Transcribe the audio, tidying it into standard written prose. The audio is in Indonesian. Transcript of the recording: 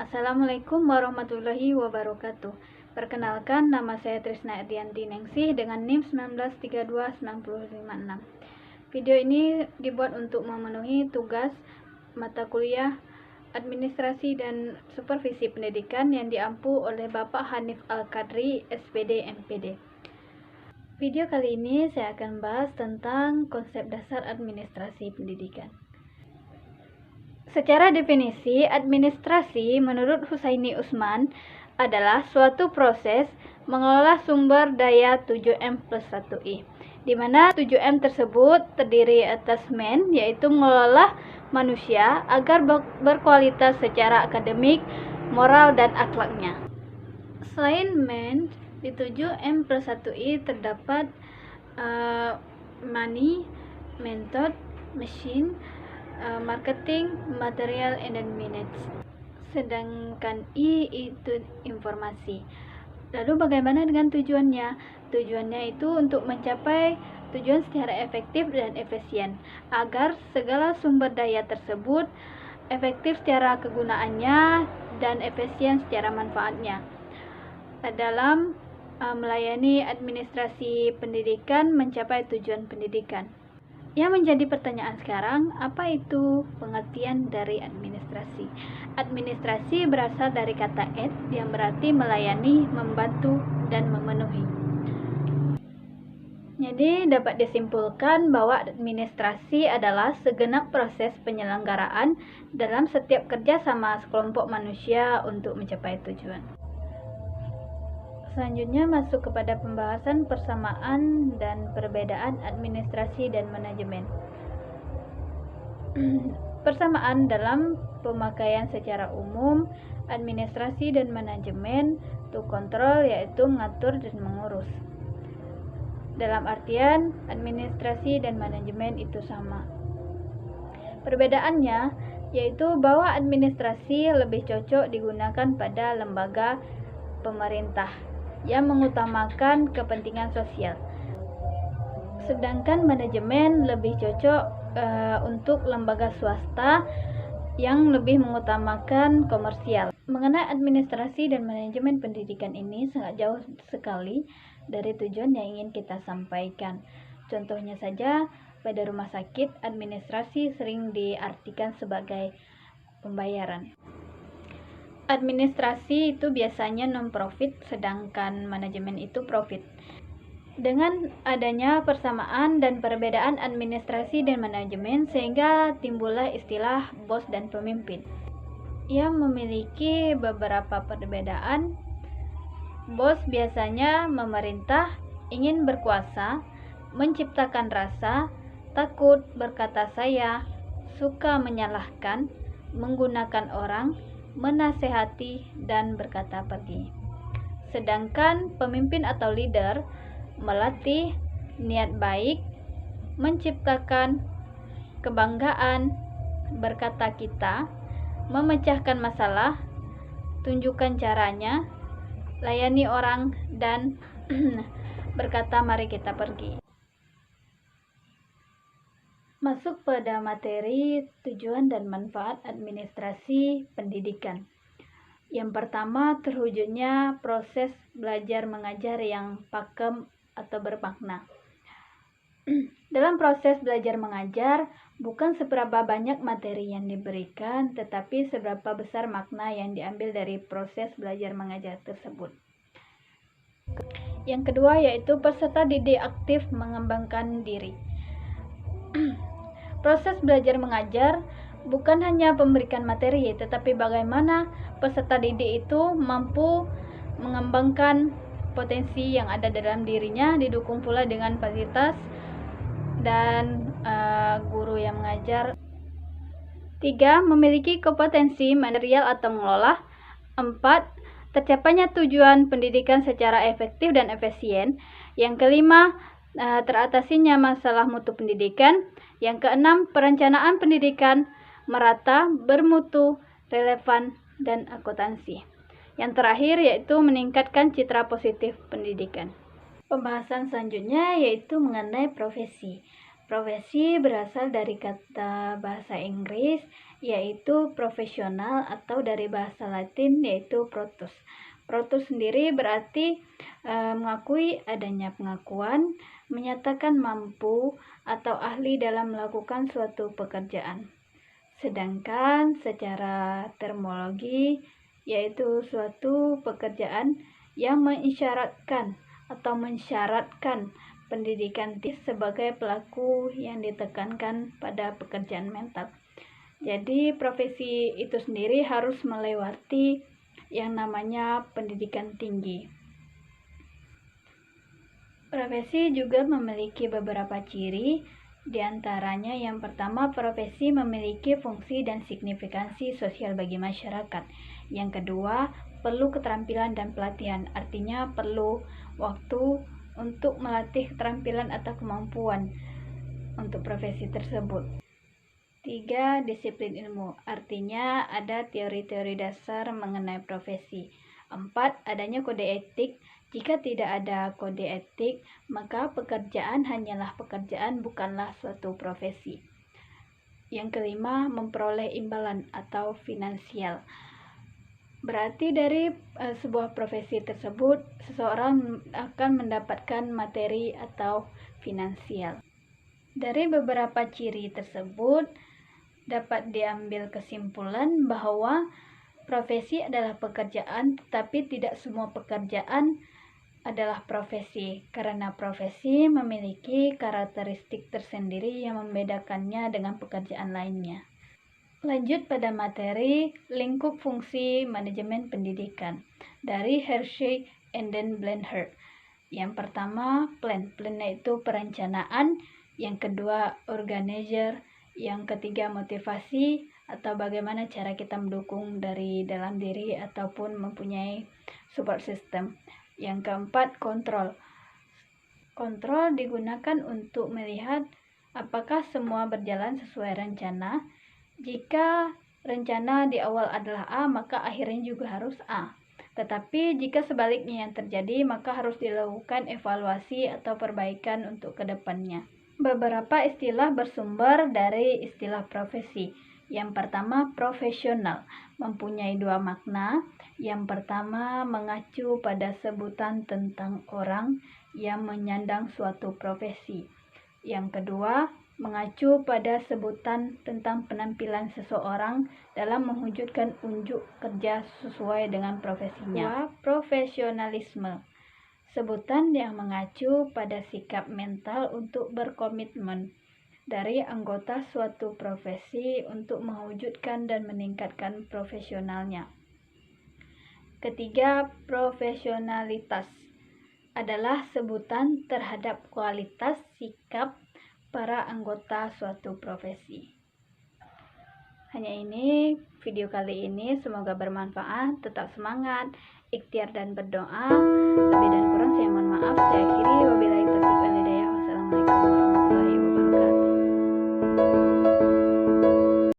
Assalamualaikum warahmatullahi wabarakatuh. Perkenalkan, nama saya Trisna Edianti Ningsih dengan NIM 1932956. Video ini dibuat untuk memenuhi tugas mata kuliah Administrasi dan Supervisi Pendidikan yang diampu oleh Bapak Hanif Al-Qadri, SPD MPD. Video kali ini saya akan bahas tentang konsep dasar administrasi pendidikan. Secara definisi, administrasi menurut Husaini Usman adalah suatu proses mengelola sumber daya 7M+1I, di mana 7M tersebut terdiri atas man, yaitu mengelola manusia agar berkualitas secara akademik, moral, dan akhlaknya. Selain man, di 7M+1I terdapat money, method, machine, marketing, material, and minutes. Sedangkan I itu informasi. Lalu bagaimana dengan tujuannya? Tujuannya itu untuk mencapai tujuan secara efektif dan efisien, agar segala sumber daya tersebut efektif secara kegunaannya dan efisien secara manfaatnya. Dalam melayani administrasi pendidikan mencapai tujuan pendidikan. Yang menjadi pertanyaan sekarang, apa itu pengertian dari administrasi? Administrasi berasal dari kata ad yang berarti melayani, membantu, dan memenuhi. Jadi dapat disimpulkan bahwa administrasi adalah segenap proses penyelenggaraan dalam setiap kerjasama sekelompok manusia untuk mencapai tujuan. Selanjutnya masuk kepada pembahasan persamaan dan perbedaan administrasi dan manajemen. Persamaan dalam pemakaian secara umum, administrasi dan manajemen to control, yaitu mengatur dan mengurus. Dalam artian, administrasi dan manajemen itu sama. Perbedaannya yaitu bahwa administrasi lebih cocok digunakan pada lembaga pemerintah yang mengutamakan kepentingan sosial. Sedangkan manajemen lebih cocok untuk lembaga swasta yang lebih mengutamakan komersial. Mengenai administrasi dan manajemen pendidikan ini sangat jauh sekali dari tujuan yang ingin kita sampaikan. Contohnya saja, pada rumah sakit, administrasi sering diartikan sebagai pembayaran. Administrasi itu biasanya non-profit, sedangkan manajemen itu profit. Dengan adanya persamaan dan perbedaan administrasi dan manajemen, sehingga timbullah istilah bos dan pemimpin yang memiliki beberapa perbedaan. Bos biasanya memerintah, ingin berkuasa, menciptakan rasa, takut berkata saya, suka menyalahkan, menggunakan orang, menasehati, dan berkata pergi. Sedangkan pemimpin atau leader melatih, niat baik, menciptakan kebanggaan, berkata kita, memecahkan masalah, tunjukkan caranya, layani orang, dan berkata mari kita pergi. Masuk pada materi tujuan dan manfaat administrasi pendidikan. Yang pertama, terwujudnya proses belajar mengajar yang pakem atau bermakna. Dalam proses belajar mengajar, bukan seberapa banyak materi yang diberikan, tetapi seberapa besar makna yang diambil dari proses belajar mengajar tersebut. Yang kedua yaitu peserta didik aktif mengembangkan diri. Proses belajar mengajar bukan hanya memberikan materi, tetapi bagaimana peserta didik itu mampu mengembangkan potensi yang ada dalam dirinya, didukung pula dengan fasilitas dan guru yang mengajar. 3. Memiliki kompetensi material atau mengelola. 4. Tercapainya tujuan pendidikan secara efektif dan efisien. Yang kelima, teratasinya masalah mutu pendidikan. Yang keenam, perencanaan pendidikan merata, bermutu, relevan, dan akuntansi. Yang terakhir yaitu meningkatkan citra positif pendidikan. Pembahasan selanjutnya yaitu mengenai profesi. Profesi berasal dari kata bahasa Inggris yaitu profesional atau dari bahasa Latin yaitu protus. Protus sendiri berarti mengakui adanya pengakuan, menyatakan mampu atau ahli dalam melakukan suatu pekerjaan. Sedangkan secara terminologi yaitu suatu pekerjaan yang mengisyaratkan atau mensyaratkan pendidikan sebagai pelaku yang ditekankan pada pekerjaan mental. Jadi profesi itu sendiri harus melewati yang namanya pendidikan tinggi. Profesi juga memiliki beberapa ciri, di antaranya yang pertama, profesi memiliki fungsi dan signifikansi sosial bagi masyarakat. Yang kedua, perlu keterampilan dan pelatihan, artinya perlu waktu untuk melatih keterampilan atau kemampuan untuk profesi tersebut. 3. Disiplin ilmu, artinya ada teori-teori dasar mengenai profesi. 4. Adanya kode etik. Jika tidak ada kode etik, maka pekerjaan hanyalah pekerjaan, bukanlah suatu profesi. Yang kelima, memperoleh imbalan atau finansial. Berarti dari sebuah profesi tersebut, seseorang akan mendapatkan materi atau finansial. Dari beberapa ciri tersebut, dapat diambil kesimpulan bahwa profesi adalah pekerjaan, tetapi tidak semua pekerjaan adalah profesi, karena profesi memiliki karakteristik tersendiri yang membedakannya dengan pekerjaan lainnya. Lanjut pada materi lingkup fungsi manajemen pendidikan dari Hershey and then Blenheim. Yang pertama, plan itu perencanaan. Yang kedua, organizer. Yang ketiga, motivasi atau bagaimana cara kita mendukung dari dalam diri ataupun mempunyai support system. Yang keempat, kontrol. Kontrol digunakan untuk melihat apakah semua berjalan sesuai rencana. Jika rencana di awal adalah A, maka akhirnya juga harus A. Tetapi jika sebaliknya yang terjadi, maka harus dilakukan evaluasi atau perbaikan untuk kedepannya. Beberapa istilah bersumber dari istilah profesi. Yang pertama, profesional, mempunyai dua makna. Yang pertama, mengacu pada sebutan tentang orang yang menyandang suatu profesi. Yang kedua, mengacu pada sebutan tentang penampilan seseorang dalam mewujudkan unjuk kerja sesuai dengan profesinya. Profesionalisme, sebutan yang mengacu pada sikap mental untuk berkomitmen dari anggota suatu profesi untuk mewujudkan dan meningkatkan profesionalnya. Ketiga, profesionalitas adalah sebutan terhadap kualitas sikap para anggota suatu profesi. Hanya ini video kali ini, semoga bermanfaat. Tetap semangat, ikhtiar dan berdoa. Lebih dan kurang saya mohon maaf. Saya akhiri, wabillahi taufiq wal hidayah. Wassalamualaikum warahmatullahi wabarakatuh.